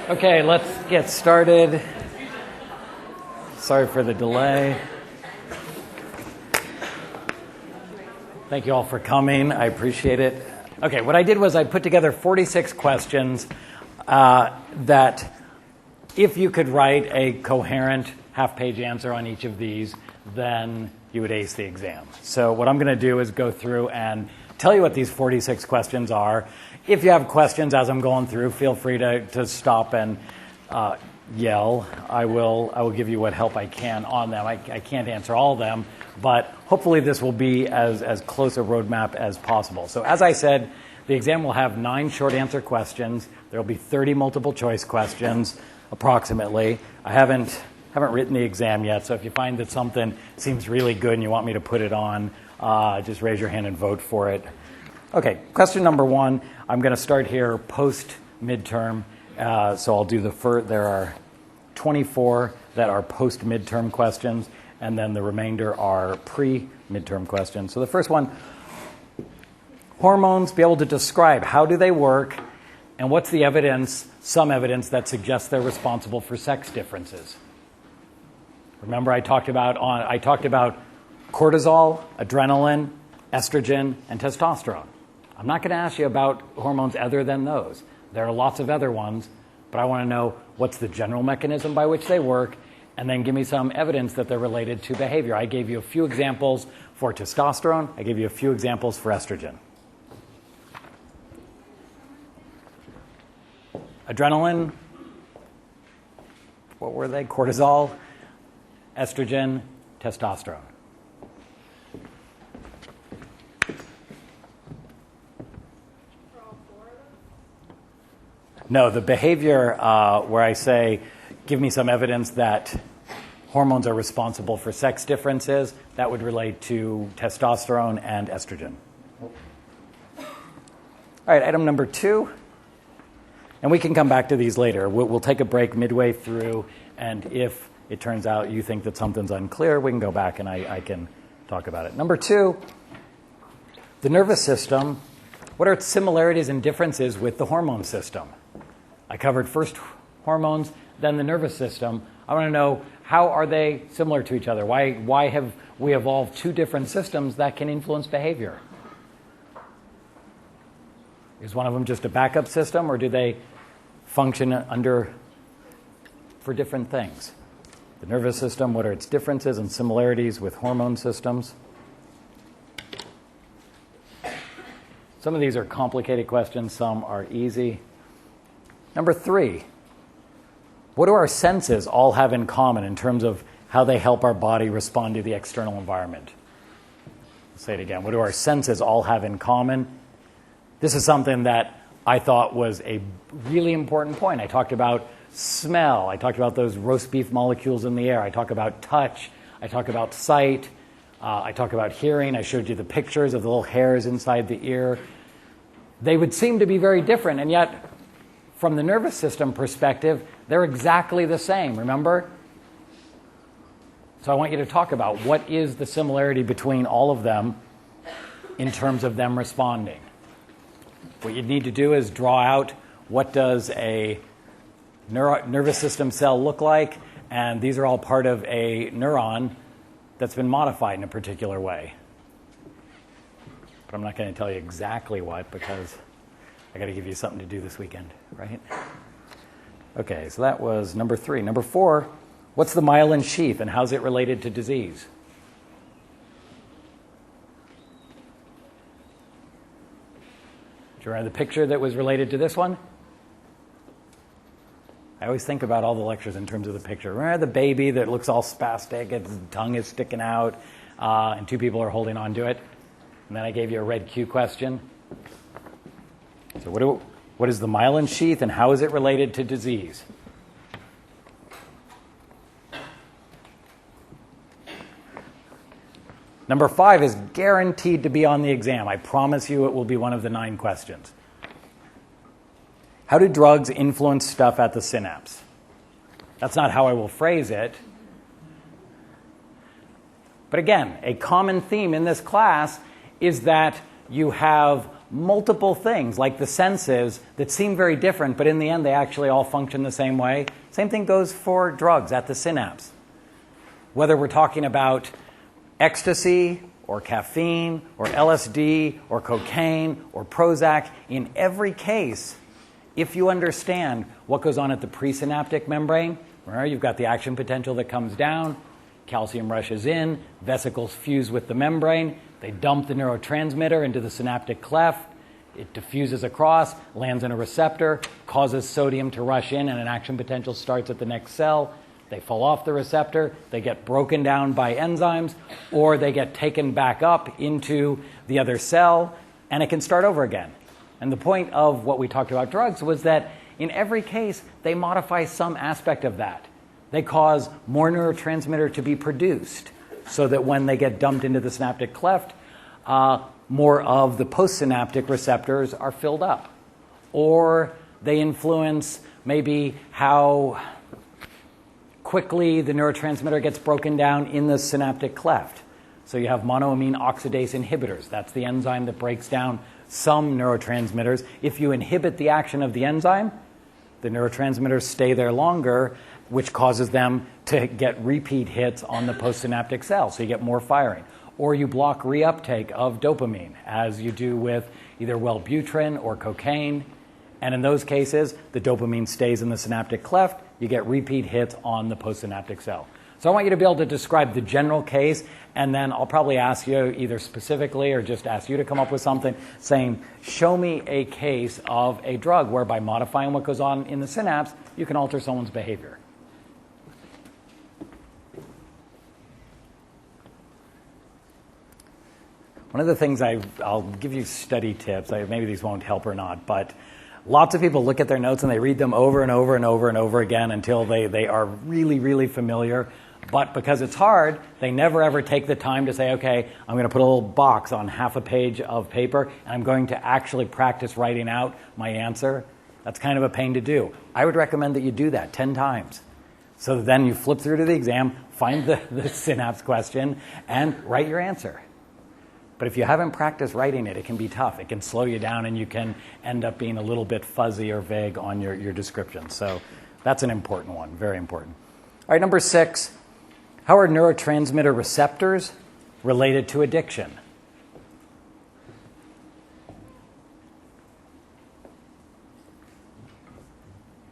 Okay, let's get started. Sorry for the delay. Thank you all for coming. I appreciate it. Okay, what I did was I put together 46 questions that if you could write a coherent half-page answer on each of these, then you would ace the exam. So what I'm going to do is go through and tell you what these 46 questions are. If you have questions as I'm going through, feel free to stop and yell. I will give you what help I can on them. I can't answer all of them, but hopefully this will be as close a roadmap as possible. So as I said, the exam will have 9 short answer questions. There will be 30 multiple choice questions, approximately. I haven't written the exam yet, so if you find that something seems really good and you want me to put it on, just raise your hand and vote for it. Okay, question number 1. I'm going to start here post-midterm. So I'll do there are 24 that are post-midterm questions, and then the remainder are pre-midterm questions. So the first one, hormones, be able to describe how do they work, and what's the evidence, some evidence that suggests they're responsible for sex differences. Remember I talked about cortisol, adrenaline, estrogen, and testosterone. I'm not going to ask you about hormones other than those. There are lots of other ones, but I want to know what's the general mechanism by which they work, and then give me some evidence that they're related to behavior. I gave you a few examples for testosterone. I gave you a few examples for estrogen. Adrenaline, what were they? Cortisol, estrogen, testosterone. No, the behavior where I say, give me some evidence that hormones are responsible for sex differences, that would relate to testosterone and estrogen. All right, item number 2. And we can come back to these later. We'll take a break midway through, and if it turns out you think that something's unclear, we can go back and I can talk about it. Number 2, the nervous system. What are its similarities and differences with the hormone system? I covered first hormones, then the nervous system. I want to know, how are they similar to each other? Why have we evolved 2 different systems that can influence behavior? Is one of them just a backup system, or do they function for different things? The nervous system, what are its differences and similarities with hormone systems? Some of these are complicated questions, some are easy. Number 3, what do our senses all have in common in terms of how they help our body respond to the external environment? I'll say it again. What do our senses all have in common? This is something that I thought was a really important point. I talked about smell. I talked about those roast beef molecules in the air. I talk about touch. I talk about sight. I talk about hearing. I showed you the pictures of the little hairs inside the ear. They would seem to be very different, and yet from the nervous system perspective, they're exactly the same, remember? So I want you to talk about what is the similarity between all of them in terms of them responding. What you need to do is draw out what does a nervous system cell look like, and these are all part of a neuron that's been modified in a particular way. But I'm not going to tell you exactly what, because I got to give you something to do this weekend, right? Okay, so that was number 3. Number 4, what's the myelin sheath and how's it related to disease? Do you remember the picture that was related to this one? I always think about all the lectures in terms of the picture. Remember the baby that looks all spastic, its tongue is sticking out, and 2 people are holding on to it? And then I gave you a red Q question. So what is the myelin sheath and how is it related to disease? Number 5 is guaranteed to be on the exam. I promise you it will be one of the 9 questions. How do drugs influence stuff at the synapse? That's not how I will phrase it. But again, a common theme in this class is that you have multiple things, like the senses, that seem very different, but in the end they actually all function the same way. Same thing goes for drugs at the synapse. Whether we're talking about ecstasy or caffeine or LSD or cocaine or Prozac, in every case, if you understand what goes on at the presynaptic membrane, remember, you've got the action potential that comes down, calcium rushes in, vesicles fuse with the membrane, they dump the neurotransmitter into the synaptic cleft, it diffuses across, lands in a receptor, causes sodium to rush in, and an action potential starts at the next cell. They fall off the receptor, they get broken down by enzymes, or they get taken back up into the other cell, and it can start over again. And the point of what we talked about drugs was that in every case, they modify some aspect of that. They cause more neurotransmitter to be produced so that when they get dumped into the synaptic cleft, more of the postsynaptic receptors are filled up. Or they influence maybe how quickly the neurotransmitter gets broken down in the synaptic cleft. So you have monoamine oxidase inhibitors. That's the enzyme that breaks down some neurotransmitters. If you inhibit the action of the enzyme, the neurotransmitters stay there longer, which causes them to get repeat hits on the postsynaptic cell, so you get more firing. Or you block reuptake of dopamine, as you do with either Wellbutrin or cocaine. And in those cases, the dopamine stays in the synaptic cleft. You get repeat hits on the postsynaptic cell. So I want you to be able to describe the general case, and then I'll probably ask you either specifically or just ask you to come up with something saying, show me a case of a drug where by modifying what goes on in the synapse, you can alter someone's behavior. One of the things I'll give you study tips, maybe these won't help or not, but lots of people look at their notes and they read them over and over and over and over again until they are really, really familiar. But because it's hard, they never ever take the time to say, okay, I'm going to put a little box on half a page of paper and I'm going to actually practice writing out my answer. That's kind of a pain to do. I would recommend that you do that 10 times. So then you flip through to the exam, find the synapse question, and write your answer. But if you haven't practiced writing it, it can be tough. It can slow you down, and you can end up being a little bit fuzzy or vague on your description. So that's an important one, very important. All right, number 6, how are neurotransmitter receptors related to addiction?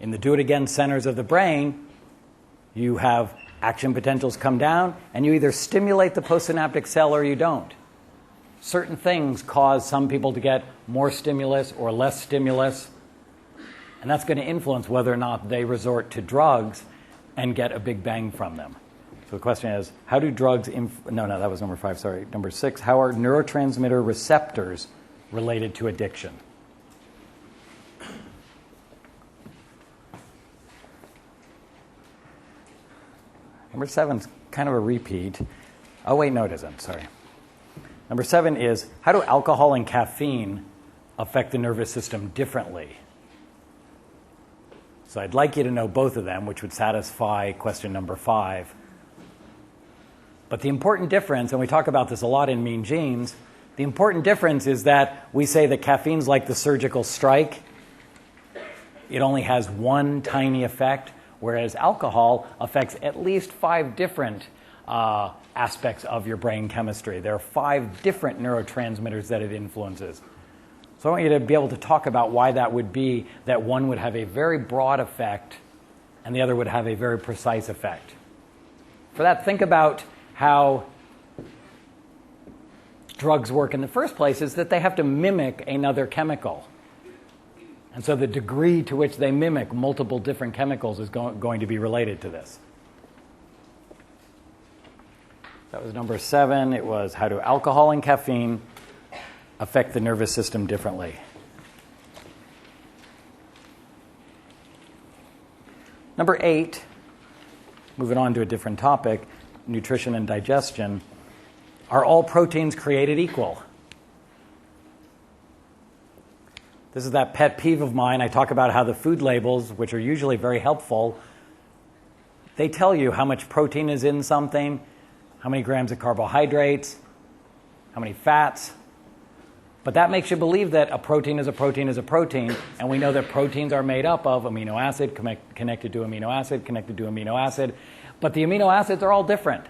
In the do-it-again centers of the brain, you have action potentials come down, and you either stimulate the postsynaptic cell or you don't. Certain things cause some people to get more stimulus or less stimulus, and that's going to influence whether or not they resort to drugs and get a big bang from them. So the question is, how do drugs... No, that was number 5, sorry. Number 6, how are neurotransmitter receptors related to addiction? Number 7's kind of a repeat. Oh, wait, no, it isn't. Sorry. Number 7 is, how do alcohol and caffeine affect the nervous system differently? So I'd like you to know both of them, which would satisfy question number 5. But the important difference, and we talk about this a lot in Mean Genes, the important difference is that we say that caffeine's like the surgical strike. It only has one tiny effect, whereas alcohol affects at least 5 different aspects of your brain chemistry. There are 5 different neurotransmitters that it influences. So I want you to be able to talk about why that would be, that one would have a very broad effect and the other would have a very precise effect. For that, think about how drugs work in the first place is that they have to mimic another chemical. And so the degree to which they mimic multiple different chemicals is going to be related to this. That was number 7. It was, how do alcohol and caffeine affect the nervous system differently? Number 8, moving on to a different topic, nutrition and digestion. Are all proteins created equal? This is that pet peeve of mine. I talk about how the food labels, which are usually very helpful, they tell you how much protein is in something, how many grams of carbohydrates, how many fats. But that makes you believe that a protein is a protein is a protein, and we know that proteins are made up of amino acid, connected to amino acid, connected to amino acid. But the amino acids are all different,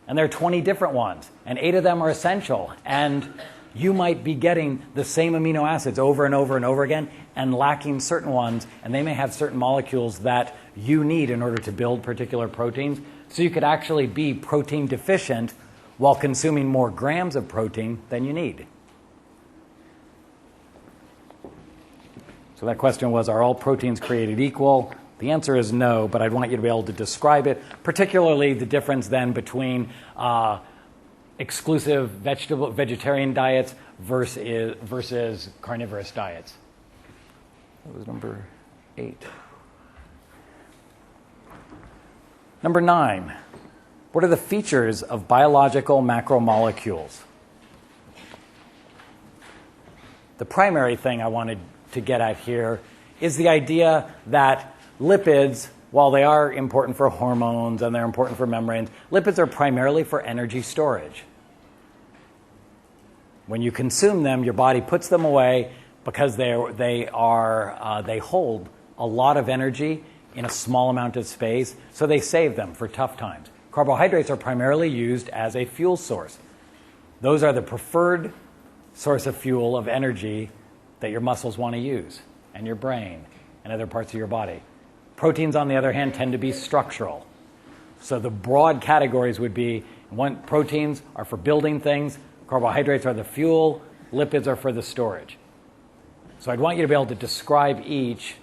and there are 20 different ones, and 8 of them are essential. And you might be getting the same amino acids over and over and over again and lacking certain ones, and they may have certain molecules that you need in order to build particular proteins. So you could actually be protein deficient while consuming more grams of protein than you need. So that question was, are all proteins created equal? The answer is no, but I'd want you to be able to describe it, particularly the difference then between exclusive vegetarian diets versus carnivorous diets. That was number 8. Number 9, what are the features of biological macromolecules? The primary thing I wanted to get at here is the idea that lipids, while they are important for hormones and they're important for membranes, lipids are primarily for energy storage. When you consume them, your body puts them away because they hold a lot of energy in a small amount of space, so they save them for tough times. Carbohydrates are primarily used as a fuel source. Those are the preferred source of fuel of energy that your muscles want to use, and your brain, and other parts of your body. Proteins, on the other hand, tend to be structural. So the broad categories would be, proteins are for building things, carbohydrates are the fuel, lipids are for the storage. So I'd want you to be able to describe each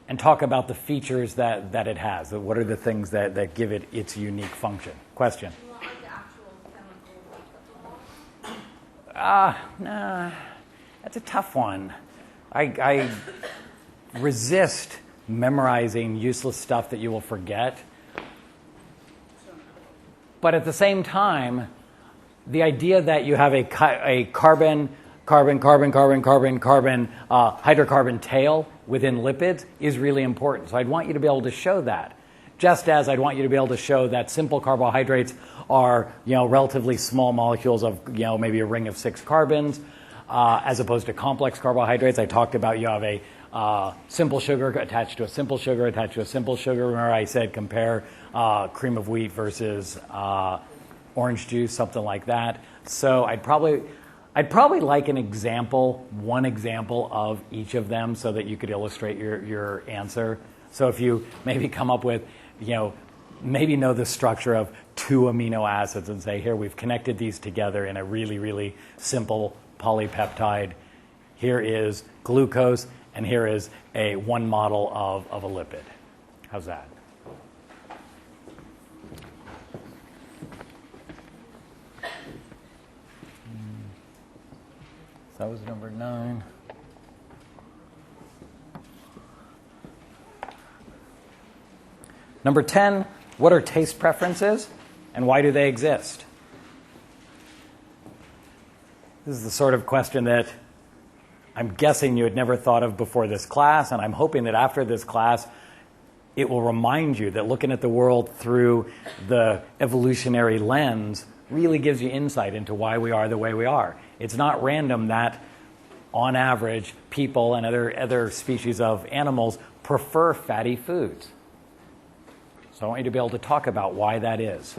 and talk about the features that it has. What are the things that give it its unique function? Question? Nah, that's a tough one. I resist memorizing useless stuff that you will forget. But at the same time, the idea that you have a carbon, hydrocarbon tail within lipids is really important. So I'd want you to be able to show that. Just as I'd want you to be able to show that simple carbohydrates are, relatively small molecules of, maybe a ring of 6 carbons, as opposed to complex carbohydrates. I talked about you have a simple sugar attached to a simple sugar attached to a simple sugar. Remember I said compare cream of wheat versus orange juice, something like that. So I'd probably like one example of each of them so that you could illustrate your answer. So if you maybe come up with, maybe know the structure of 2 amino acids and say, here, we've connected these together in a really, really simple polypeptide. Here is glucose, and here is one model of a lipid. How's that? So that was number 9. Number 10, what are taste preferences and why do they exist? This is the sort of question that I'm guessing you had never thought of before this class, and I'm hoping that after this class, it will remind you that looking at the world through the evolutionary lens really gives you insight into why we are the way we are. It's not random that, on average, people and other species of animals prefer fatty foods. So I want you to be able to talk about why that is.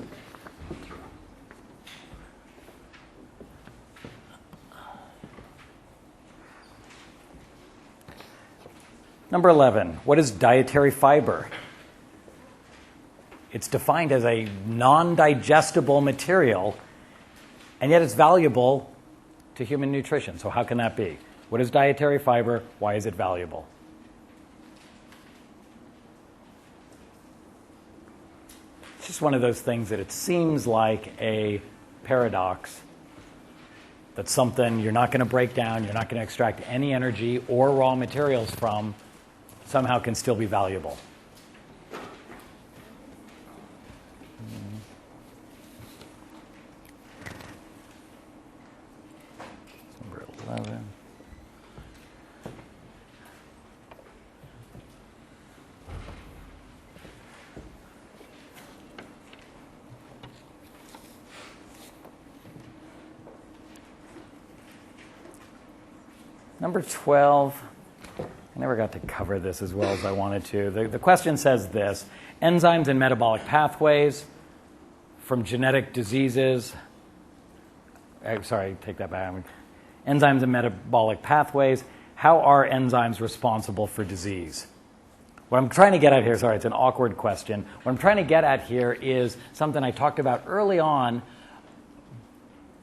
Number 11, what is dietary fiber? It's defined as a non-digestible material, and yet it's valuable to human nutrition. So how can that be? What is dietary fiber? Why is it valuable? It's just one of those things that it seems like a paradox. That's something you're not going to break down, you're not going to extract any energy or raw materials from, somehow can still be valuable. Number 11. Number 12, I never got to cover this as well as I wanted to. The question says this: enzymes and metabolic pathways from genetic diseases. Sorry, take that back. Enzymes and metabolic pathways. How are enzymes responsible for disease? What I'm trying to get at here, sorry, it's an awkward question. What I'm trying to get at here is something I talked about early on,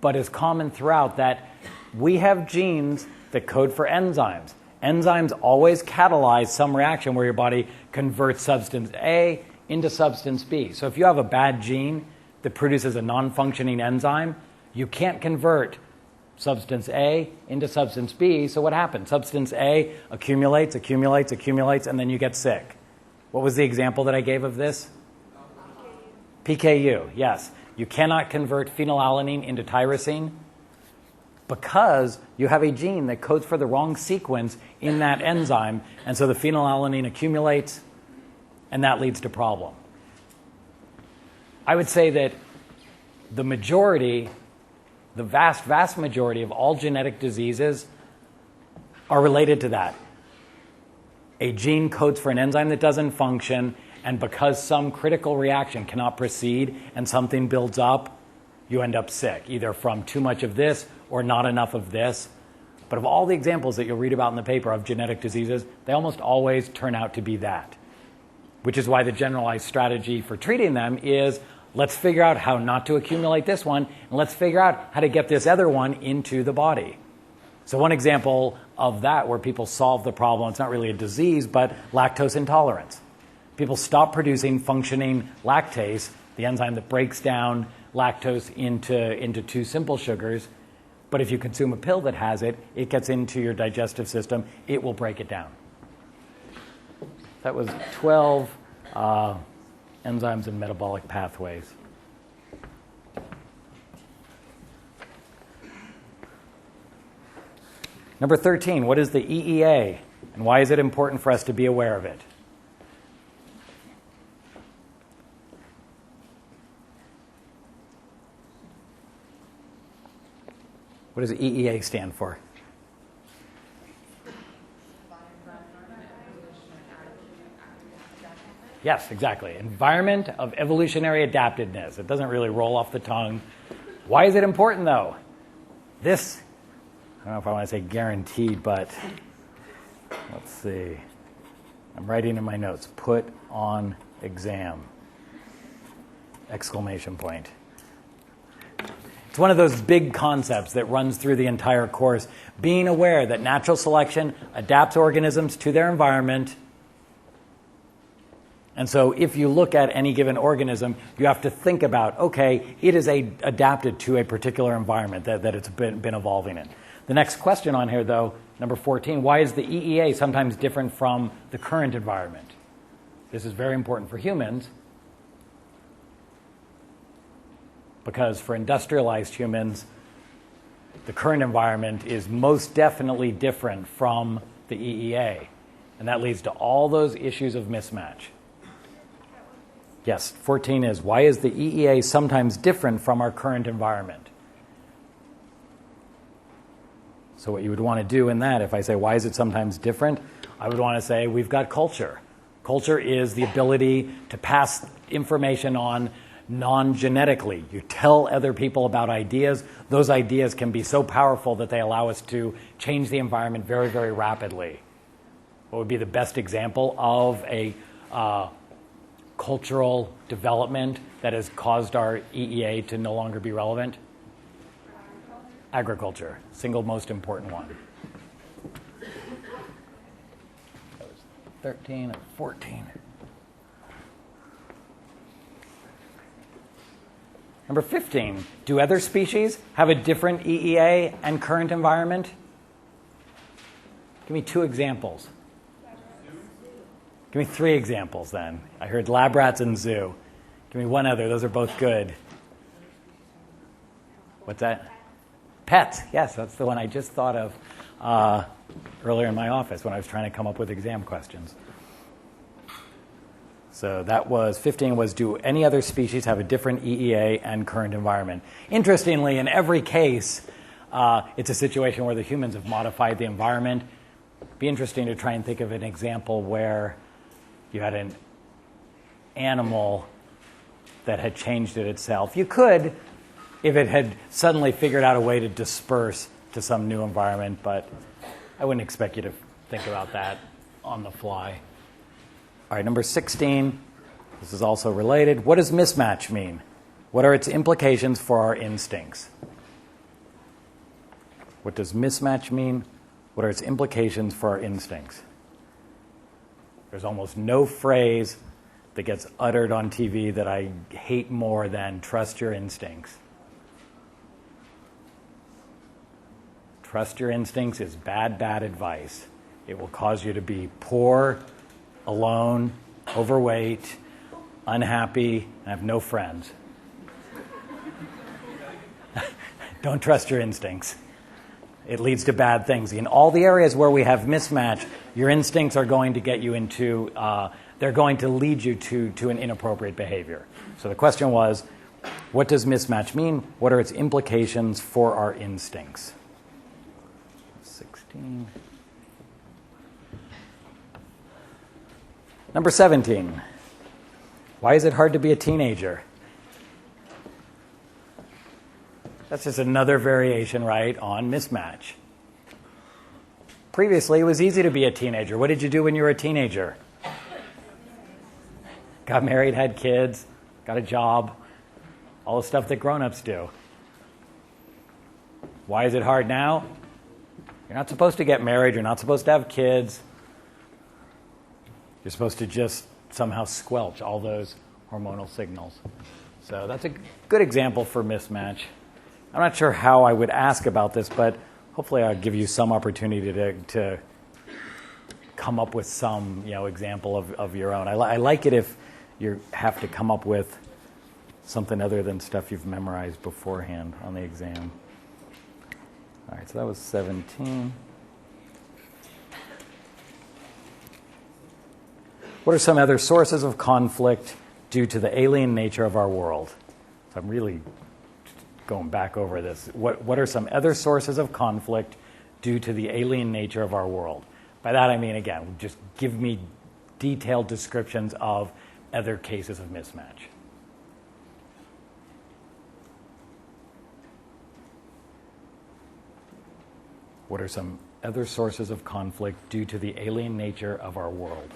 but is common throughout, that we have genes that code for enzymes. Enzymes always catalyze some reaction where your body converts substance A into substance B. So if you have a bad gene that produces a non-functioning enzyme, you can't convert substance A into substance B. So what happens? Substance A accumulates, and then you get sick. What was the example that I gave of this? PKU, yes. You cannot convert phenylalanine into tyrosine because you have a gene that codes for the wrong sequence in that enzyme, and so the phenylalanine accumulates, and that leads to problem. I would say that the vast majority of all genetic diseases are related to that. A gene codes for an enzyme that doesn't function, and because some critical reaction cannot proceed and something builds up, you end up sick, either from too much of this or not enough of this. But of all the examples that you'll read about in the paper of genetic diseases, they almost always turn out to be that, which is why the generalized strategy for treating them is, let's figure out how not to accumulate this one, and let's figure out how to get this other one into the body. So one example of that where people solve the problem, it's not really a disease, but lactose intolerance. People stop producing functioning lactase, the enzyme that breaks down lactose into two simple sugars, but if you consume a pill that has it, it gets into your digestive system, it will break it down. That was 12 enzymes and metabolic pathways. Number 13, what is the EEA, and why is it important for us to be aware of it? What does EEA stand for? Yes, exactly. Environment of evolutionary adaptedness. It doesn't really roll off the tongue. Why is it important, though? This, I don't know if I want to say guaranteed, but let's see. I'm writing in my notes, put on exam, exclamation point. It's one of those big concepts that runs through the entire course, being aware that natural selection adapts organisms to their environment. And so if you look at any given organism, you have to think about, okay, it is adapted to a particular environment that it's been evolving in. The next question on here, though, number 14, why is the EEA sometimes different from the current environment? This is very important for humans, because for industrialized humans, the current environment is most definitely different from the EEA. And that leads to all those issues of mismatch. Yes, 14 is, why is the EEA sometimes different from our current environment? So what you would want to do in that, if I say, why is it sometimes different? I would want to say, we've got culture. Culture is the ability to pass information on non-genetically. You tell other people about ideas. Those ideas can be so powerful that they allow us to change the environment very, very rapidly. What would be the best example of a cultural development that has caused our EEA to no longer be relevant? Agriculture, single most important one. That was 13 and 14. Number 15, do other species have a different EEA and current environment? Give me 2 examples. Give me 3 examples then. I heard lab rats and zoo. Give me one other. Those are both good. What's that? Pets. Yes, that's the one I just thought of earlier in my office when I was trying to come up with exam questions. So that was 15 was, do any other species have a different EEA and current environment? Interestingly, in every case, it's a situation where the humans have modified the environment. Be interesting to try and think of an example where you had an animal that had changed it itself. You could, if it had suddenly figured out a way to disperse to some new environment, but I wouldn't expect you to think about that on the fly. All right, number 16. This is also related. What does mismatch mean? What are its implications for our instincts? What does mismatch mean? What are its implications for our instincts? There's almost no phrase that gets uttered on TV that I hate more than trust your instincts. Trust your instincts is bad, bad advice. It will cause you to be poor, alone, overweight, unhappy, and have no friends. Don't trust your instincts. It leads to bad things. In all the areas where we have mismatch, your instincts are going to get you into, they're going to lead you to an inappropriate behavior. So the question was, what does mismatch mean? What are its implications for our instincts? 16. Number 17. Why is it hard to be a teenager? That's just another variation, right, on mismatch. Previously, it was easy to be a teenager. What did you do when you were a teenager? Got married, had kids, got a job, all the stuff that grown-ups do. Why is it hard now? You're not supposed to get married. You're not supposed to have kids. You're supposed to just somehow squelch all those hormonal signals. So that's a good example for mismatch. I'm not sure how I would ask about this, but hopefully I'll give you some opportunity to come up with some example of your own. I like it if you have to come up with something other than stuff you've memorized beforehand on the exam. All right, so that was 17. What are some other sources of conflict due to the alien nature of our world? So I'm really going back over this. What are some other sources of conflict due to the alien nature of our world? By that I mean, again, just give me detailed descriptions of other cases of mismatch. What are some other sources of conflict due to the alien nature of our world?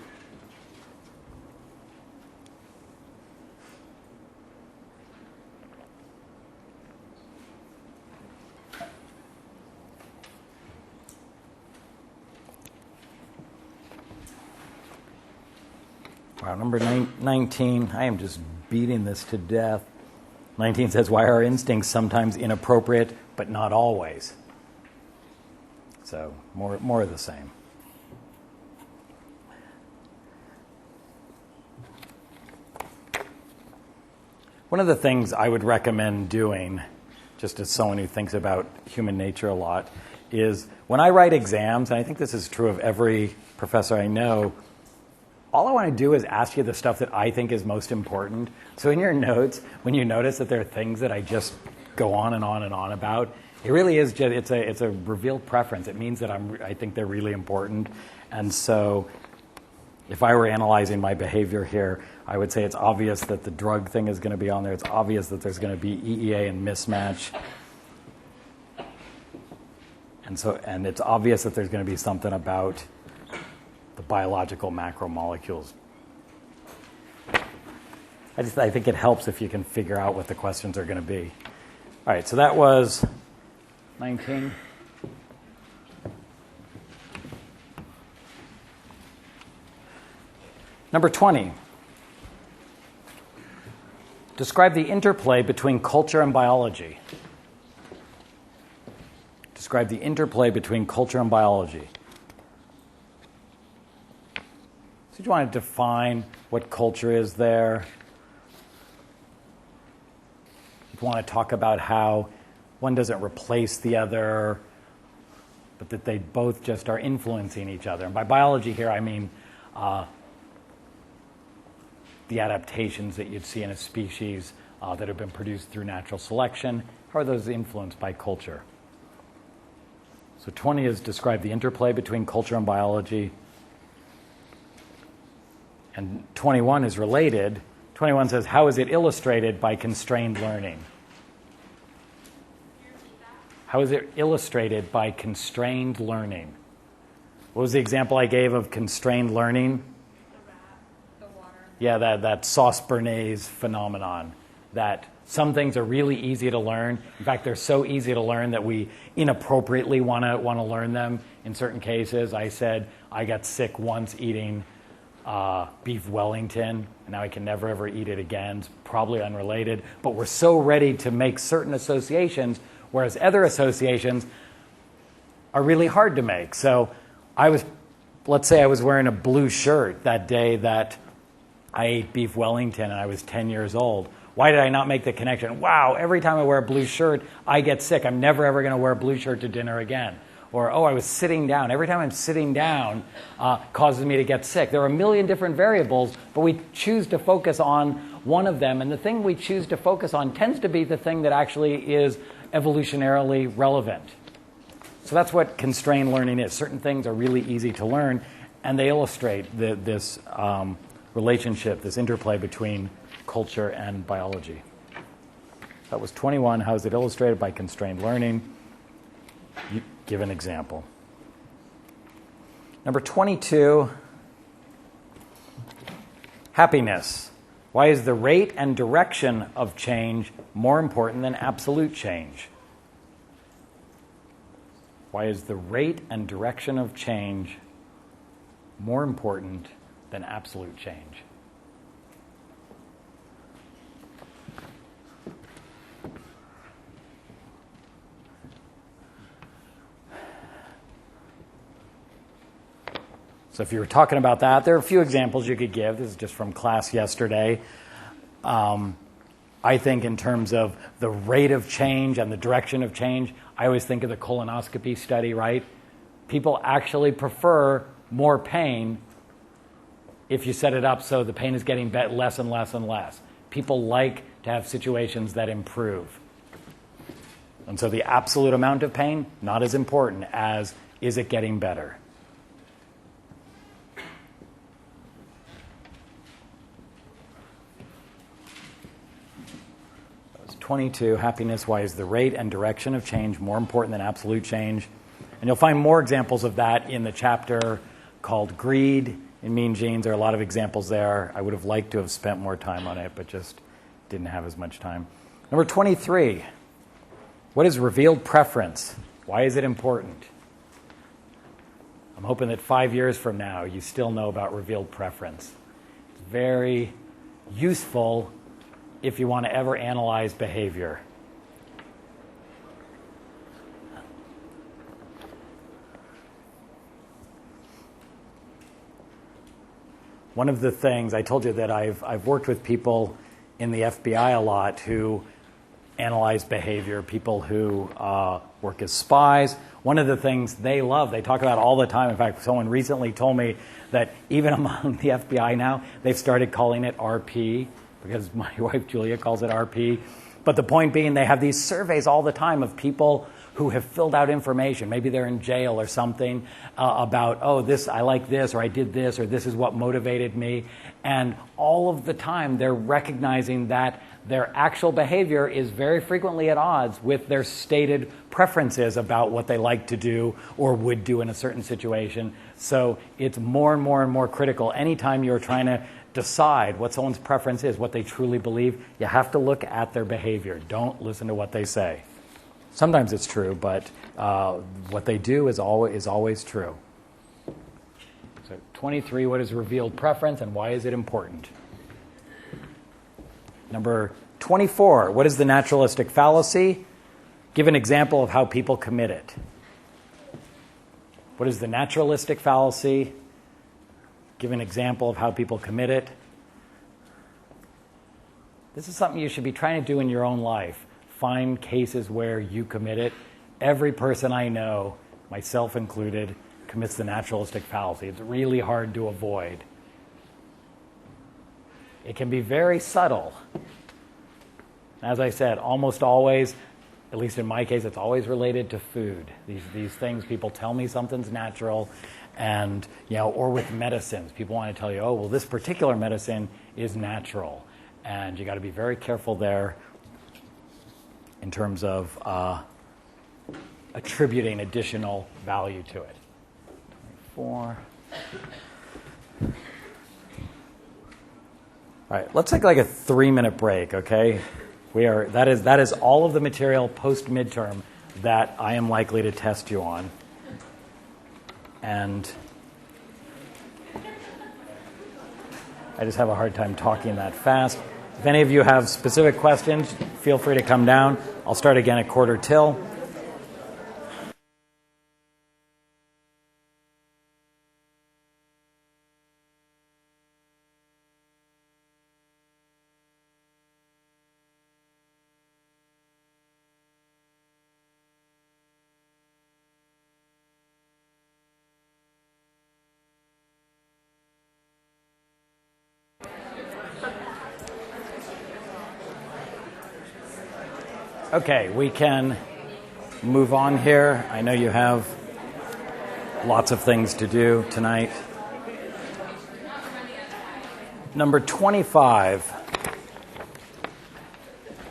Wow, number 19, I am just beating this to death. 19 says, why are instincts sometimes inappropriate, but not always? So, more of the same. One of the things I would recommend doing, just as someone who thinks about human nature a lot, is when I write exams, and I think this is true of every professor I know, all I want to do is ask you the stuff that I think is most important. So in your notes, when you notice that there are things that I just go on and on and on about, it really is just, it's a revealed preference. It means that I think they're really important. And so if I were analyzing my behavior here, I would say it's obvious that the drug thing is going to be on there. It's obvious that there's going to be EEA and mismatch. And it's obvious that there's going to be something about the biological macromolecules. I think it helps if you can figure out what the questions are going to be. All right, so that was 19. Number 20. Describe the interplay between culture and biology. Describe the interplay between culture and biology. So you want to define what culture is there. You want to talk about how one doesn't replace the other, but that they both just are influencing each other. And by biology here, I mean the adaptations that you'd see in a species that have been produced through natural selection. How are those influenced by culture? So 20 is describe the interplay between culture and biology. And 21 is related. 21 says, how is it illustrated by constrained learning? How is it illustrated by constrained learning? What was the example I gave of constrained learning? The rat, the water. Yeah, that sauce béarnaise phenomenon, that some things are really easy to learn. In fact, they're so easy to learn that we inappropriately want to learn them in certain cases. I said I got sick once eating beef Wellington, and now I can never, ever eat it again. It's probably unrelated. But we're so ready to make certain associations, whereas other associations are really hard to make. So let's say I was wearing a blue shirt that day that I ate beef Wellington and I was 10 years old. Why did I not make the connection? Wow, every time I wear a blue shirt, I get sick. I'm never, ever going to wear a blue shirt to dinner again. Or, I was sitting down. Every time I'm sitting down causes me to get sick. There are a million different variables, but we choose to focus on one of them. And the thing we choose to focus on tends to be the thing that actually is evolutionarily relevant. So that's what constrained learning is. Certain things are really easy to learn, and they illustrate this relationship, this interplay between culture and biology. That was 21. How is it illustrated by constrained learning? You give an example. Number 22, happiness. Why is the rate and direction of change more important than absolute change? Why is the rate and direction of change more important than absolute change? So if you were talking about that, there are a few examples you could give. This is just from class yesterday. I think in terms of the rate of change and the direction of change, I always think of the colonoscopy study, right? People actually prefer more pain if you set it up so the pain is getting less and less and less. People like to have situations that improve. And so the absolute amount of pain, not as important as is it getting better. 22, happiness, why is the rate and direction of change more important than absolute change? And you'll find more examples of that in the chapter called Greed in Mean Genes. There are a lot of examples there. I would have liked to have spent more time on it, but just didn't have as much time. Number 23, what is revealed preference? Why is it important? I'm hoping that 5 years from now, you still know about revealed preference. It's very useful if you want to ever analyze behavior. One of the things, I told you that I've worked with people in the FBI a lot who analyze behavior, people who work as spies. One of the things they love, they talk about all the time. In fact, someone recently told me that even among the FBI now, they've started calling it RP, because my wife Julia calls it RP. But the point being, they have these surveys all the time of people who have filled out information. Maybe they're in jail or something about, I like this, or I did this, or this is what motivated me. And all of the time, they're recognizing that their actual behavior is very frequently at odds with their stated preferences about what they like to do or would do in a certain situation. So it's more and more and more critical. Anytime you're trying to decide what someone's preference is, what they truly believe, you have to look at their behavior. Don't listen to what they say. Sometimes it's true, but what they do is always true. So 23, what is revealed preference and why is it important? Number 24, what is the naturalistic fallacy? Give an example of how people commit it. What is the naturalistic fallacy? Give an example of how people commit it. This is something you should be trying to do in your own life. Find cases where you commit it. Every person I know, myself included, commits the naturalistic fallacy. It's really hard to avoid. It can be very subtle. As I said, almost always at least in my case, it's always related to food. These things, people tell me something's natural, and or with medicines, people want to tell you, oh, well, this particular medicine is natural, and you got to be very careful there in terms of attributing additional value to it. 24. All right, let's take like a 3-minute break, okay? That is all of the material post-midterm that I am likely to test you on. And I just have a hard time talking that fast. If any of you have specific questions, feel free to come down. I'll start again at 1:45. Okay, we can move on here. I know you have lots of things to do tonight. Number 25.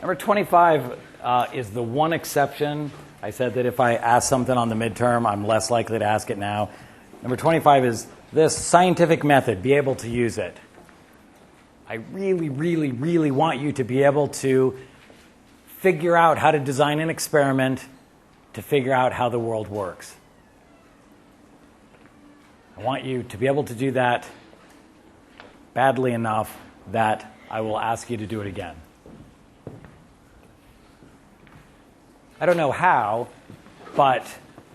Number 25 is the one exception. I said that if I ask something on the midterm, I'm less likely to ask it now. Number 25 is this scientific method, be able to use it. I really, really, really want you to be able to figure out how to design an experiment to figure out how the world works. I want you to be able to do that badly enough that I will ask you to do it again. I don't know how, but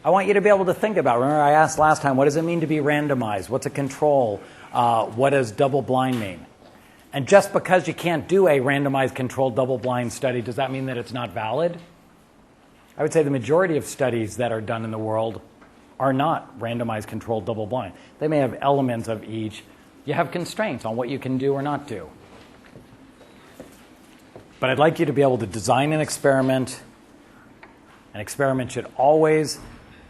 I want you to be able to think about it. Remember, I asked last time, what does it mean to be randomized? What's a control? What does double-blind mean? And just because you can't do a randomized controlled double-blind study, does that mean that it's not valid? I would say the majority of studies that are done in the world are not randomized controlled double-blind. They may have elements of each. You have constraints on what you can do or not do. But I'd like you to be able to design an experiment. An experiment should always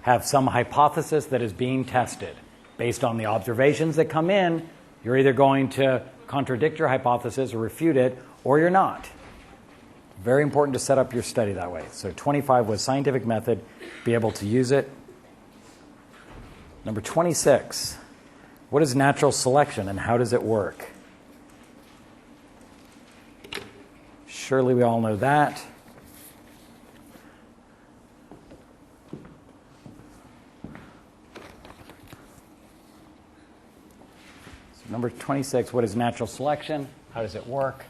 have some hypothesis that is being tested. Based on the observations that come in, you're either going to contradict your hypothesis or refute it, or you're not. Very important to set up your study that way. So 25 was scientific method, be able to use it. Number 26, what is natural selection and how does it work? Surely we all know that. Number 26, what is natural selection? How does it work?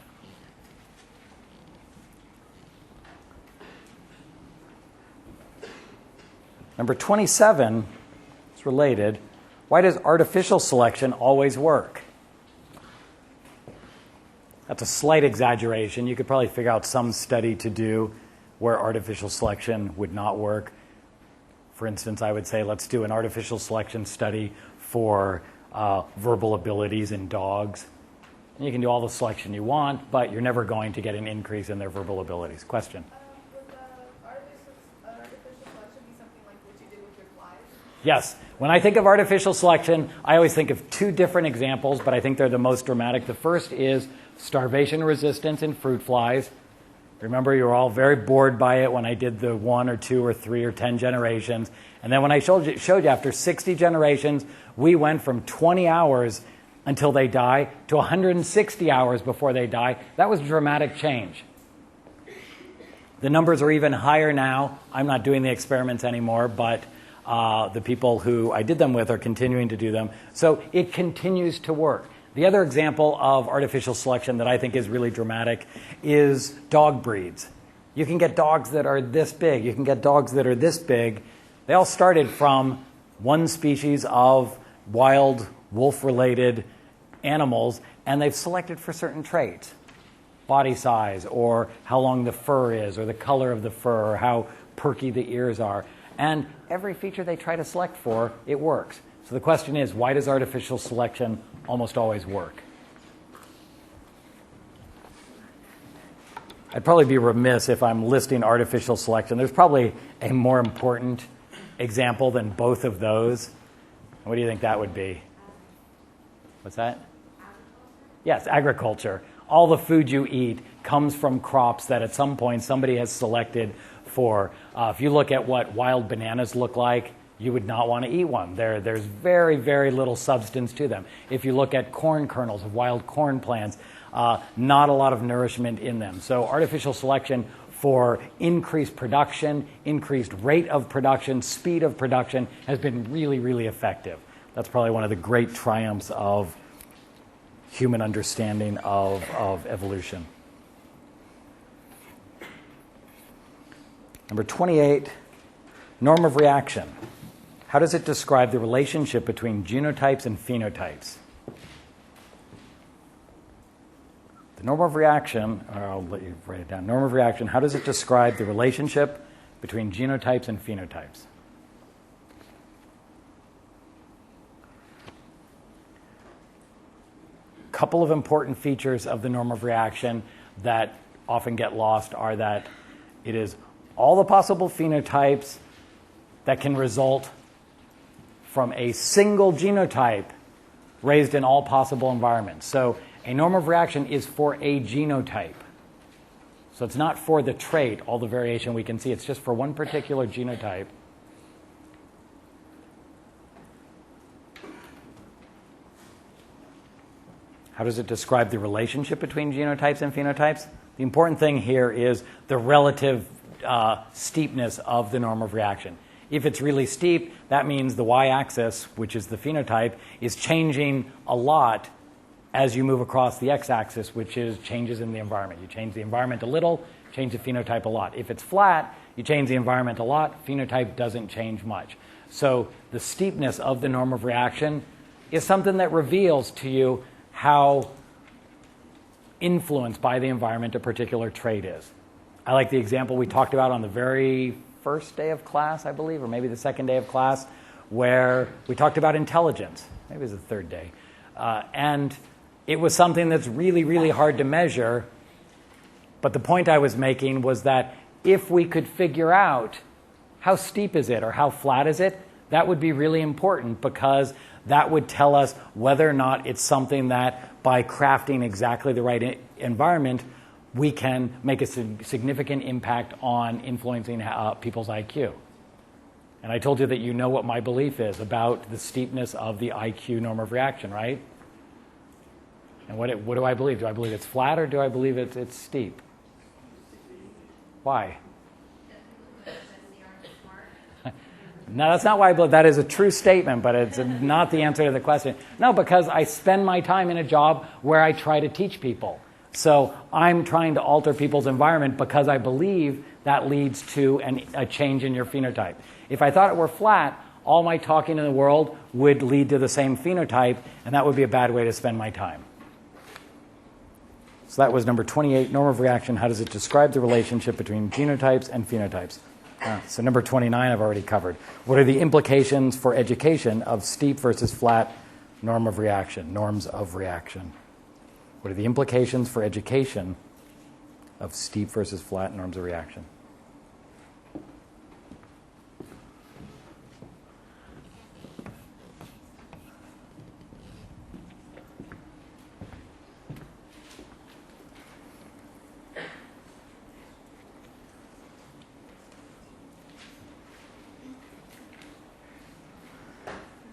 Number 27, it's related. Why does artificial selection always work? That's a slight exaggeration. You could probably figure out some study to do where artificial selection would not work. For instance, I would say let's do an artificial selection study for verbal abilities in dogs. And you can do all the selection you want, but you're never going to get an increase in their verbal abilities. Question? Would the artificial selection be something like what you did with your flies? Yes. When I think of artificial selection, I always think of two different examples, but I think they're the most dramatic. The first is starvation resistance in fruit flies. Remember, you were all very bored by it when I did the 1 or 2 or 3 or 10 generations. And then when I showed you after 60 generations, we went from 20 hours until they die to 160 hours before they die. That was a dramatic change. The numbers are even higher now. I'm not doing the experiments anymore, but the people who I did them with are continuing to do them. So it continues to work. The other example of artificial selection that I think is really dramatic is dog breeds. You can get dogs that are this big. You can get dogs that are this big. They all started from one species of wild wolf-related animals, and they've selected for certain traits. Body size, or how long the fur is, or the color of the fur, or how perky the ears are. And every feature they try to select for, it works. So the question is, why does artificial selection almost always work? I'd probably be remiss if I'm listing artificial selection. There's probably a more important example than both of those. What do you think that would be? What's that? Yes, agriculture. All the food you eat comes from crops that at some point somebody has selected for. If you look at what wild bananas look like, you would not want to eat one. There's very, very little substance to them. If you look at corn kernels of wild corn plants, not a lot of nourishment in them. So artificial selection for increased production, increased rate of production, speed of production has been really, really effective. That's probably one of the great triumphs of human understanding of evolution. Number 28, norm of reaction. How does it describe the relationship between genotypes and phenotypes? The norm of reaction, or I'll let you write it down. Norm of reaction, how does it describe the relationship between genotypes and phenotypes? A couple of important features of the norm of reaction that often get lost are that it is all the possible phenotypes that can result from a single genotype raised in all possible environments. So a norm of reaction is for a genotype. So it's not for the trait, all the variation we can see. It's just for one particular genotype. How does it describe the relationship between genotypes and phenotypes? The important thing here is the relative steepness of the norm of reaction. If it's really steep, that means the y-axis, which is the phenotype, is changing a lot as you move across the x-axis, which is changes in the environment. You change the environment a little, change the phenotype a lot. If it's flat, you change the environment a lot, phenotype doesn't change much. So the steepness of the norm of reaction is something that reveals to you how influenced by the environment a particular trait is. I like the example we talked about on the very first day of class, I believe, or maybe the second day of class, where we talked about intelligence. Maybe it was the third day. And it was something that's really, really hard to measure. But the point I was making was that if we could figure out how steep is it or how flat is it, that would be really important because that would tell us whether or not it's something that by crafting exactly the right environment, we can make a significant impact on influencing people's IQ. And I told you that you know what my belief is about the steepness of the IQ norm of reaction, right? And what do I believe? Do I believe it's flat or do I believe it's steep? Why? No, that's not why I believe. That is a true statement, but it's not the answer to the question. No, because I spend my time in a job where I try to teach people. So I'm trying to alter people's environment because I believe that leads to a change in your phenotype. If I thought it were flat, all my talking in the world would lead to the same phenotype, and that would be a bad way to spend my time. So that was number 28, norm of reaction. How does it describe the relationship between genotypes and phenotypes? So number 29 I've already covered. What are the implications for education of steep versus flat norm of reaction, norms of reaction? What are the implications for education of steep versus flat norms of reaction?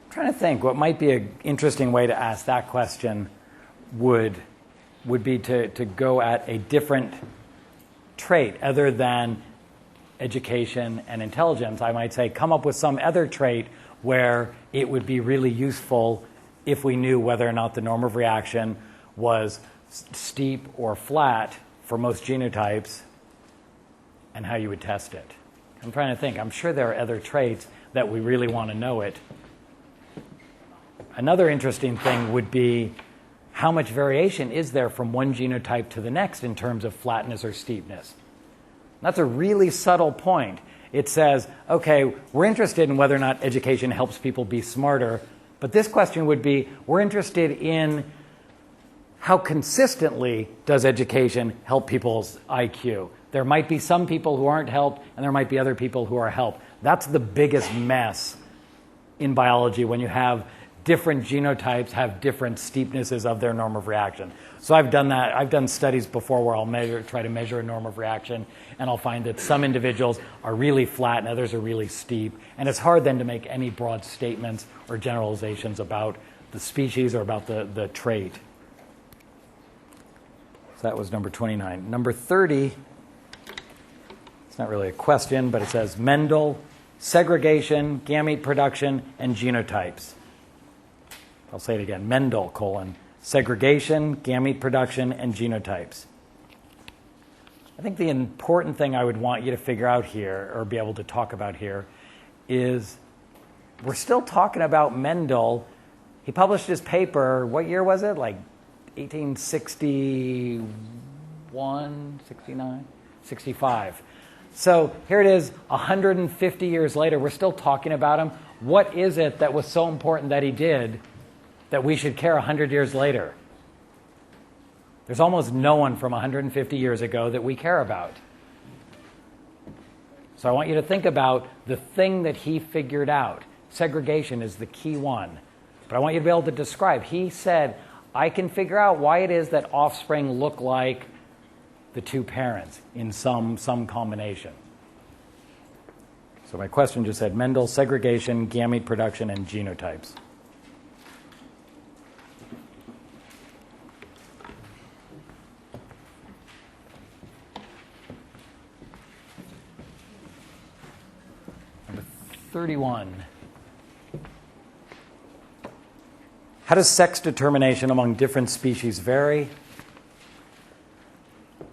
I'm trying to think what might be an interesting way to ask that question would be to go at a different trait other than education and intelligence. I might say come up with some other trait where it would be really useful if we knew whether or not the norm of reaction was steep or flat for most genotypes and how you would test it. I'm trying to think. I'm sure there are other traits that we really want to know it. Another interesting thing would be how much variation is there from one genotype to the next in terms of flatness or steepness? That's a really subtle point. It says, okay, we're interested in whether or not education helps people be smarter, but this question would be, we're interested in how consistently does education help people's IQ? There might be some people who aren't helped, and there might be other people who are helped. That's the biggest mess in biology, when you have different genotypes have different steepnesses of their norm of reaction. So I've done that. I've done studies before where I'll try to measure a norm of reaction, and I'll find that some individuals are really flat and others are really steep. And it's hard then to make any broad statements or generalizations about the species or about the trait. So that was number 29. Number 30, it's not really a question, but it says Mendel, segregation, gamete production, and genotypes. I'll say it again. Mendel, segregation, gamete production, and genotypes. I think the important thing I would want you to figure out here, or be able to talk about here, is we're still talking about Mendel. He published his paper, what year was it? Like 1861, 69, 65. So here it is, 150 years later, we're still talking about him. What is it that was so important that he did that we should care 100 years later? There's almost no one from 150 years ago that we care about. So I want you to think about the thing that he figured out. Segregation is the key one. But I want you to be able to describe. He said, I can figure out why it is that offspring look like the two parents in some combination. So my question just said Mendel, segregation, gamete production, and genotypes. Number 31. How does sex determination among different species vary?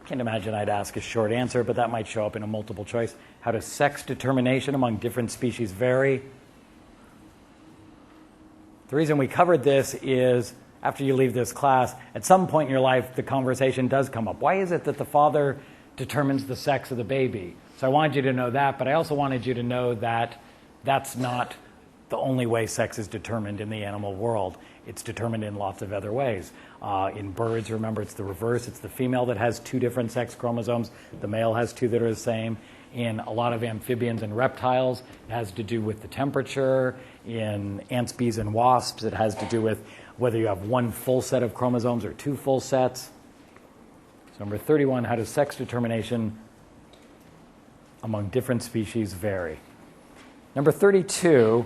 Can't imagine I'd ask a short answer, but that might show up in a multiple choice. How does sex determination among different species vary? The reason we covered this is after you leave this class, at some point in your life, the conversation does come up. Why is it that the father determines the sex of the baby? So I wanted you to know that, but I also wanted you to know that that's not the only way sex is determined in the animal world. It's determined in lots of other ways. In birds, remember, it's the reverse. It's the female that has two different sex chromosomes. The male has two that are the same. In a lot of amphibians and reptiles, it has to do with the temperature. In ants, bees, and wasps, it has to do with whether you have one full set of chromosomes or two full sets. So number 31, how does sex determination among different species vary? Number 32,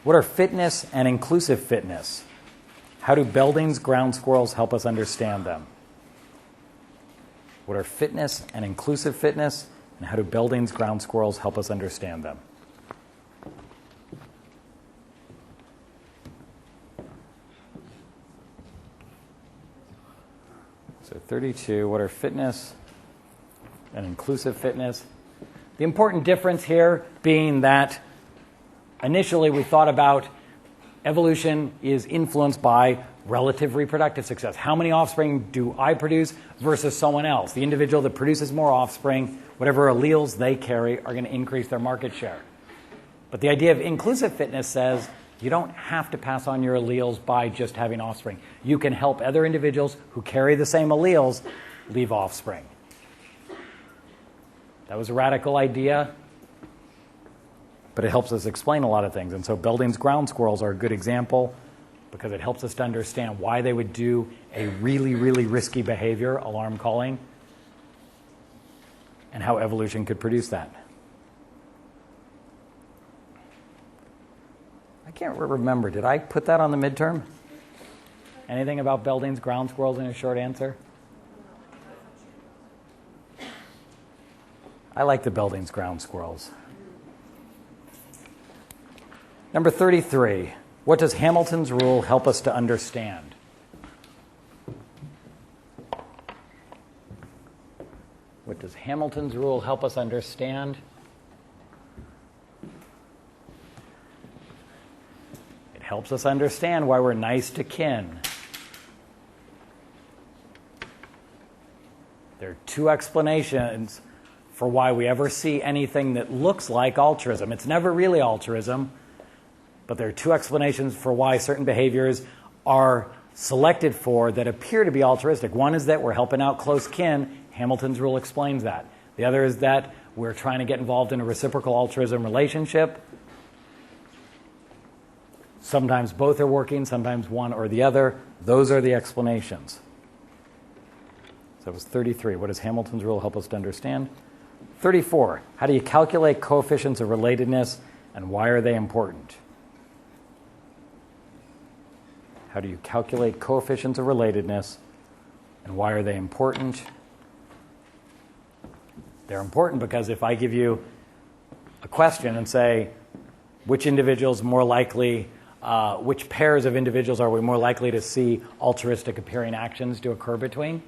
what are fitness and inclusive fitness? How do Belding's ground squirrels help us understand them? What are fitness and inclusive fitness, and how do Belding's ground squirrels help us understand them? So 32, what are fitness and inclusive fitness? The important difference here being that initially we thought about evolution is influenced by relative reproductive success. How many offspring do I produce versus someone else? The individual that produces more offspring, whatever alleles they carry, are going to increase their market share. But the idea of inclusive fitness says you don't have to pass on your alleles by just having offspring. You can help other individuals who carry the same alleles leave offspring. That was a radical idea, but it helps us explain a lot of things. And so Belding's ground squirrels are a good example because it helps us to understand why they would do a really, really risky behavior, alarm calling, and how evolution could produce that. I can't remember. Did I put that on the midterm? Anything about Belding's ground squirrels in a short answer? I like the Belding's ground squirrels. Number 33, what does Hamilton's rule help us to understand? What does Hamilton's rule help us understand? It helps us understand why we're nice to kin. There are two explanations for why we ever see anything that looks like altruism. It's never really altruism, but there are two explanations for why certain behaviors are selected for that appear to be altruistic. One is that we're helping out close kin. Hamilton's rule explains that. The other is that we're trying to get involved in a reciprocal altruism relationship. Sometimes both are working, sometimes one or the other. Those are the explanations. So that was 33. What does Hamilton's rule help us to understand? 34. How do you calculate coefficients of relatedness and why are they important? How do you calculate coefficients of relatedness and why are they important? They're important because if I give you a question and say, which individuals more likely, which pairs of individuals are we more likely to see altruistic appearing actions to occur between?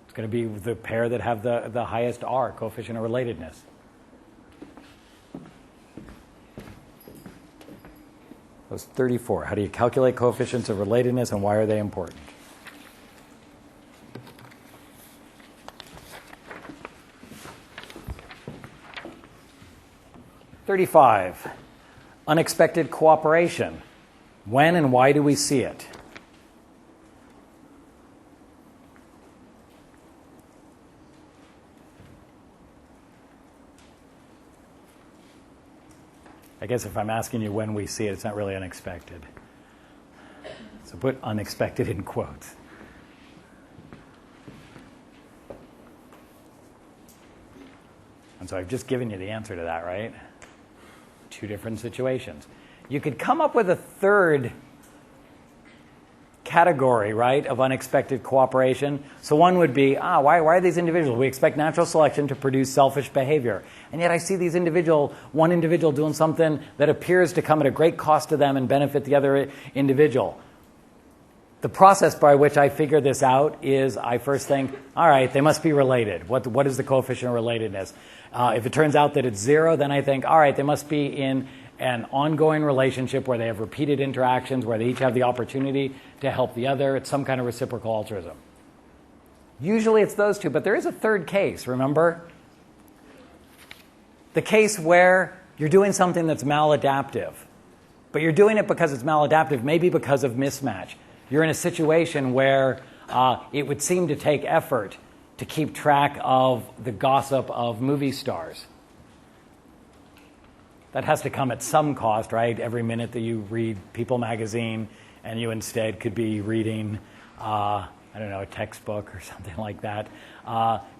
It's going to be the pair that have the highest R, coefficient of relatedness. That was 34. How do you calculate coefficients of relatedness and why are they important? $35. Unexpected cooperation. When and why do we see it? I guess if I'm asking you when we see it, it's not really unexpected. So put unexpected in quotes. And so I've just given you the answer to that, right? Two different situations. You could come up with a third category, right, of unexpected cooperation. So one would be, why are these individuals? We expect natural selection to produce selfish behavior. And yet I see one individual doing something that appears to come at a great cost to them and benefit the other individual. The process by which I figure this out is I first think, all right, they must be related. What is the coefficient of relatedness? If it turns out that it's 0, then I think, all right, they must be in an ongoing relationship where they have repeated interactions, where they each have the opportunity to help the other. It's some kind of reciprocal altruism. Usually it's those two, but there is a third case, remember? The case where you're doing something that's maladaptive, but you're doing it because it's maladaptive, maybe because of mismatch. You're in a situation where it would seem to take effort to keep track of the gossip of movie stars. That has to come at some cost, right? Every minute that you read People magazine and you instead could be reading, a textbook or something like that.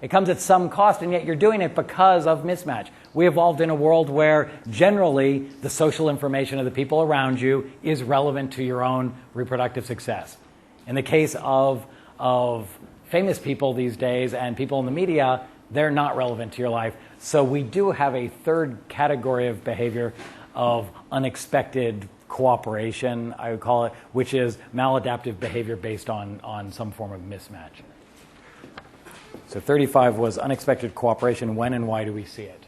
It comes at some cost, and yet you're doing it because of mismatch. We evolved in a world where generally the social information of the people around you is relevant to your own reproductive success. In the case of famous people these days and people in the media, they're not relevant to your life. So we do have a third category of behavior of unexpected cooperation, I would call it, which is maladaptive behavior based on some form of mismatch. So 35 was unexpected cooperation. When and why do we see it?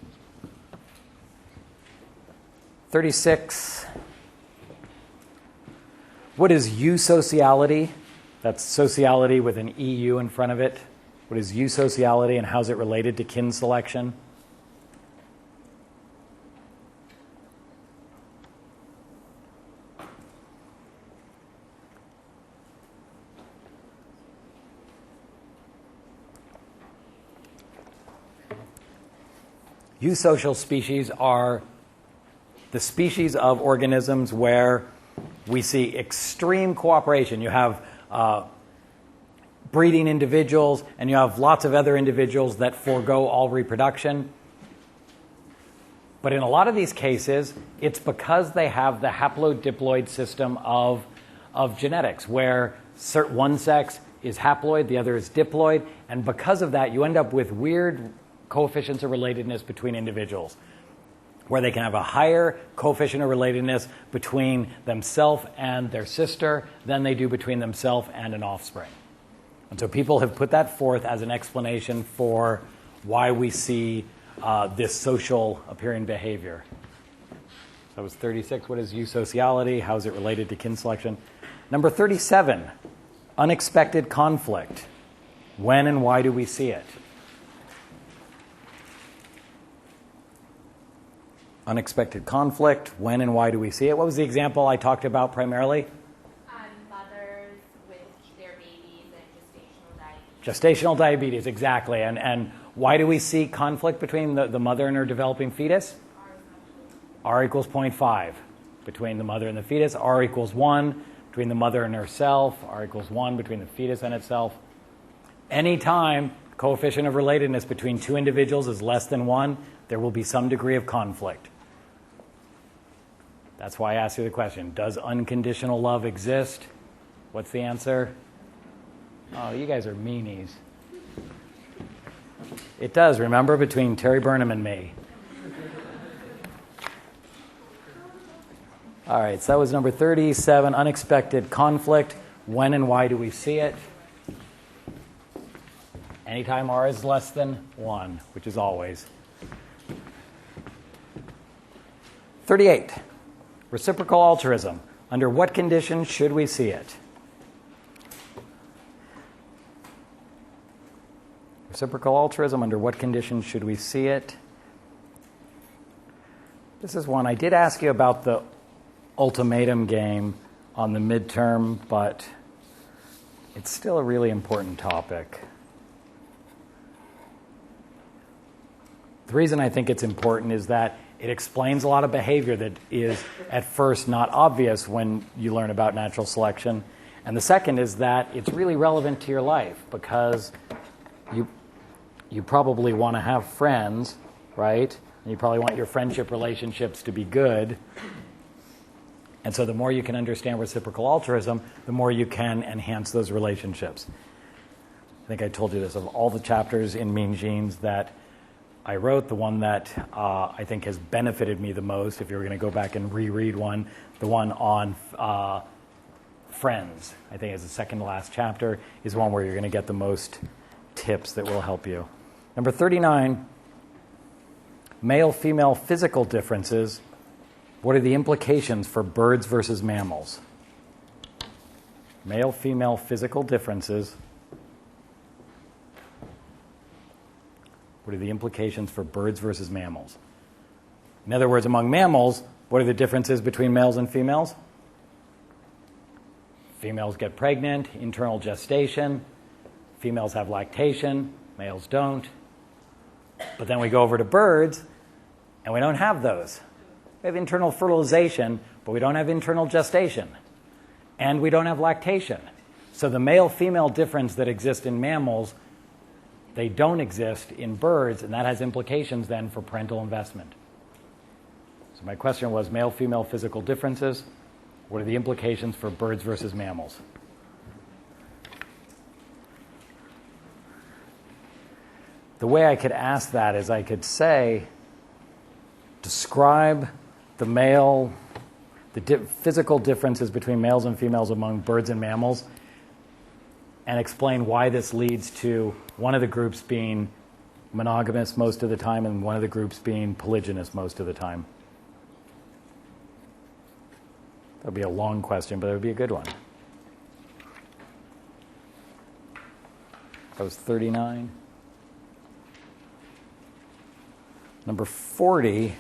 36. What is eusociality? That's sociality with an EU in front of it. What is eusociality and how is it related to kin selection? Eusocial species are the species of organisms where we see extreme cooperation. You have breeding individuals, and you have lots of other individuals that forego all reproduction. But in a lot of these cases, it's because they have the haplodiploid system of genetics, where one sex is haploid, the other is diploid, and because of that, you end up with weird coefficients of relatedness between individuals, where they can have a higher coefficient of relatedness between themselves and their sister than they do between themselves and an offspring. And so people have put that forth as an explanation for why we see this social appearing behavior. So that was 36. What is eusociality? How is it related to kin selection? Number 37, unexpected conflict. When and why do we see it? Unexpected conflict. When and why do we see it? What was the example I talked about primarily? Mothers with Gestational diabetes, exactly. And why do we see conflict between the mother and her developing fetus? R equals 0.5 between the mother and the fetus. R equals 1 between the mother and herself. R equals 1 between the fetus and itself. Anytime coefficient of relatedness between two individuals is less than 1, there will be some degree of conflict. That's why I asked you the question, does unconditional love exist? What's the answer? Oh, you guys are meanies. It does, remember, between Terry Burnham and me. All right, so that was number 37, unexpected conflict. When and why do we see it? Anytime R is less than 1, which is always. 38, reciprocal altruism. Under what conditions should we see it? Reciprocal altruism, under what conditions should we see it? This is one. I did ask you about the ultimatum game on the midterm, but it's still a really important topic. The reason I think it's important is that it explains a lot of behavior that is at first not obvious when you learn about natural selection. And the second is that it's really relevant to your life because you probably want to have friends, right? And you probably want your friendship relationships to be good. And so the more you can understand reciprocal altruism, the more you can enhance those relationships. I think I told you this, of all the chapters in Mean Genes that I wrote, the one that I think has benefited me the most, if you're going to go back and reread one, the one on friends, I think is the second to last chapter, is one where you're going to get the most tips that will help you. Number 39, male-female physical differences. What are the implications for birds versus mammals? Male-female physical differences. What are the implications for birds versus mammals? In other words, among mammals, what are the differences between males and females? Females get pregnant, internal gestation. Females have lactation, males don't. But then we go over to birds, and we don't have those. We have internal fertilization, but we don't have internal gestation. And we don't have lactation. So the male-female difference that exists in mammals, they don't exist in birds, and that has implications then for parental investment. So my question was male-female physical differences. What are the implications for birds versus mammals? The way I could ask that is I could say, describe the physical differences between males and females among birds and mammals, and explain why this leads to one of the groups being monogamous most of the time and one of the groups being polygynous most of the time. That would be a long question, but it would be a good one. That was 39. Number 40,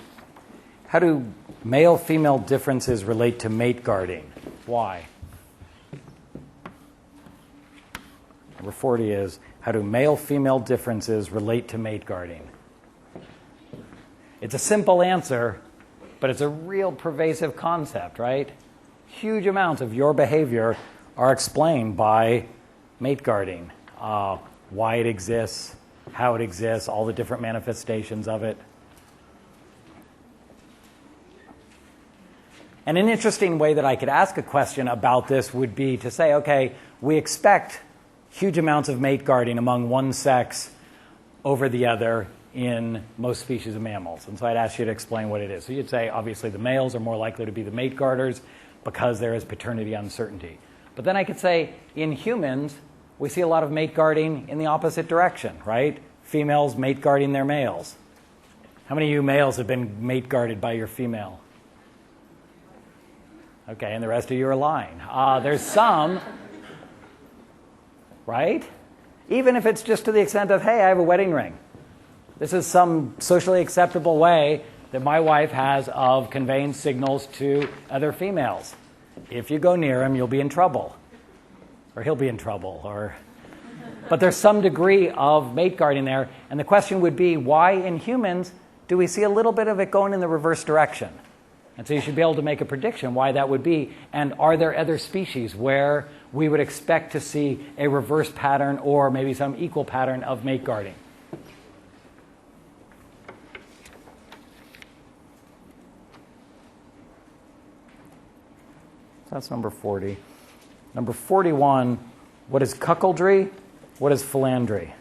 how do male-female differences relate to mate guarding? Why? Number 40 is, how do male-female differences relate to mate guarding? It's a simple answer, but it's a real pervasive concept, right? Huge amounts of your behavior are explained by mate guarding. Why it exists, how it exists, all the different manifestations of it. And an interesting way that I could ask a question about this would be to say, okay, we expect huge amounts of mate guarding among one sex over the other in most species of mammals. And so I'd ask you to explain what it is. So you'd say, obviously, the males are more likely to be the mate guarders because there is paternity uncertainty. But then I could say, in humans, we see a lot of mate guarding in the opposite direction, right? Females mate guarding their males. How many of you males have been mate guarded by your female? Okay, and the rest of you are lying. There's some, right? Even if it's just to the extent of, hey, I have a wedding ring. This is some socially acceptable way that my wife has of conveying signals to other females. If you go near him, you'll be in trouble. Or he'll be in trouble. Or But there's some degree of mate guarding there. And the question would be, why in humans do we see a little bit of it going in the reverse direction? And so you should be able to make a prediction why that would be. And are there other species where we would expect to see a reverse pattern or maybe some equal pattern of mate guarding? That's number 40. Number 41, what is cuckoldry? What is philandry?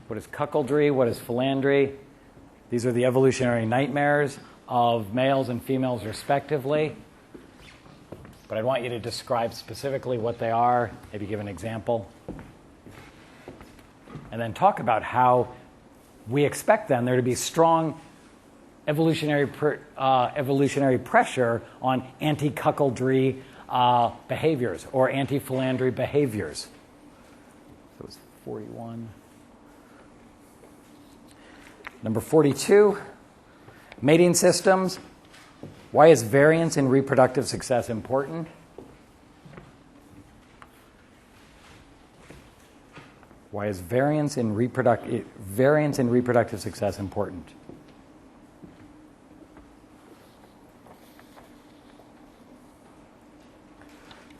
What is cuckoldry? What is philandry? These are the evolutionary nightmares of males and females respectively. But I want you to describe specifically what they are, maybe give an example. And then talk about how we expect then there to be strong evolutionary pressure on anti-cuckoldry behaviors or anti-philandry behaviors. So it was 41. Number 42, mating systems. Why is variance in reproductive success important? Why is variance in reproductive success important?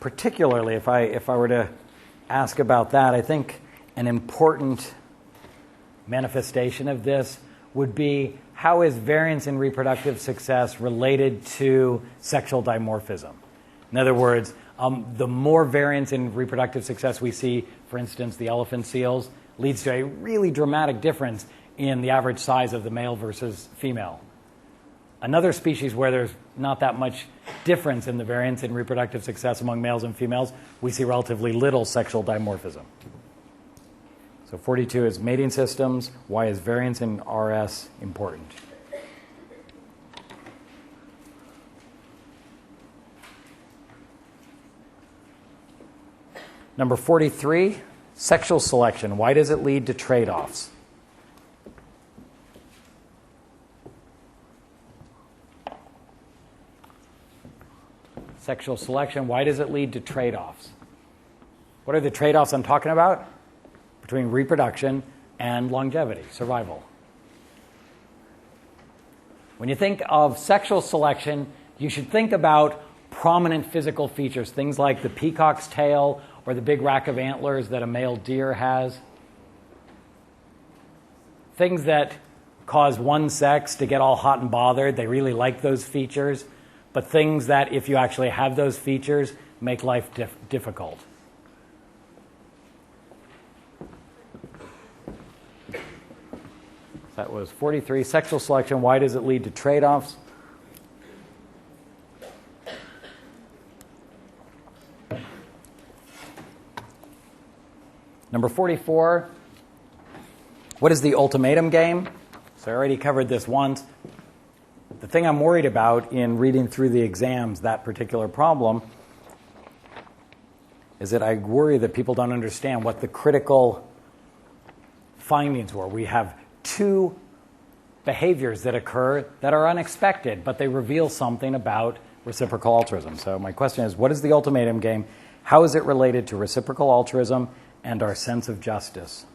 Particularly, if I were to ask about that, I think an important manifestation of this would be, how is variance in reproductive success related to sexual dimorphism? In other words, the more variance in reproductive success we see, for instance, the elephant seals, leads to a really dramatic difference in the average size of the male versus female. Another species where there's not that much difference in the variance in reproductive success among males and females, we see relatively little sexual dimorphism. So 42 is mating systems. Why is variance in RS important? Number 43, sexual selection. Why does it lead to trade-offs? Sexual selection, why does it lead to trade-offs? What are the trade-offs I'm talking about? Between reproduction and longevity, survival. When you think of sexual selection, you should think about prominent physical features, things like the peacock's tail or the big rack of antlers that a male deer has. Things that cause one sex to get all hot and bothered. They really like those features. But things that, if you actually have those features, make life difficult. That was 43. Sexual selection, why does it lead to trade-offs? Number 44, what is the ultimatum game? So I already covered this once. The thing I'm worried about in reading through the exams, that particular problem, is that I worry that people don't understand what the critical findings were. We have two behaviors that occur that are unexpected, but they reveal something about reciprocal altruism. So my question is, what is the ultimatum game? How is it related to reciprocal altruism and our sense of justice?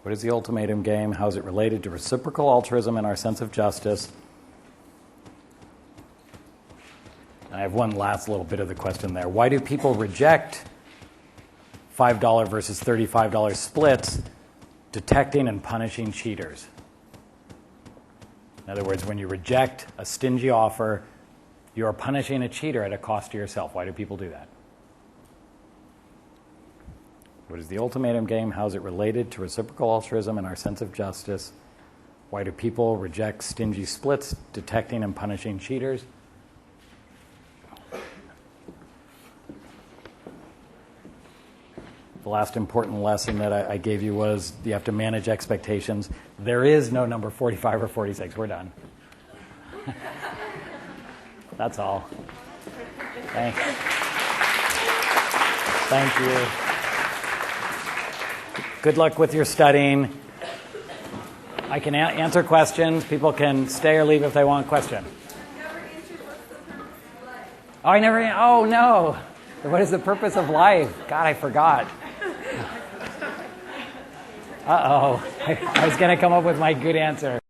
What is the ultimatum game? How is it related to reciprocal altruism and our sense of justice? And I have one last little bit of the question there. Why do people reject $5 versus $35 splits, detecting and punishing cheaters? In other words, when you reject a stingy offer, you are punishing a cheater at a cost to yourself. Why do people do that? What is the ultimatum game? How is it related to reciprocal altruism and our sense of justice? Why do people reject stingy splits, detecting and punishing cheaters? The last important lesson that I gave you was you have to manage expectations. There is no number 45 or 46. We're done. That's all. Thank you. Good luck with your studying. I can answer questions. People can stay or leave if they want a question. Oh, oh no. What is the purpose of life? God, I forgot. Uh-oh. I was going to come up with my good answer.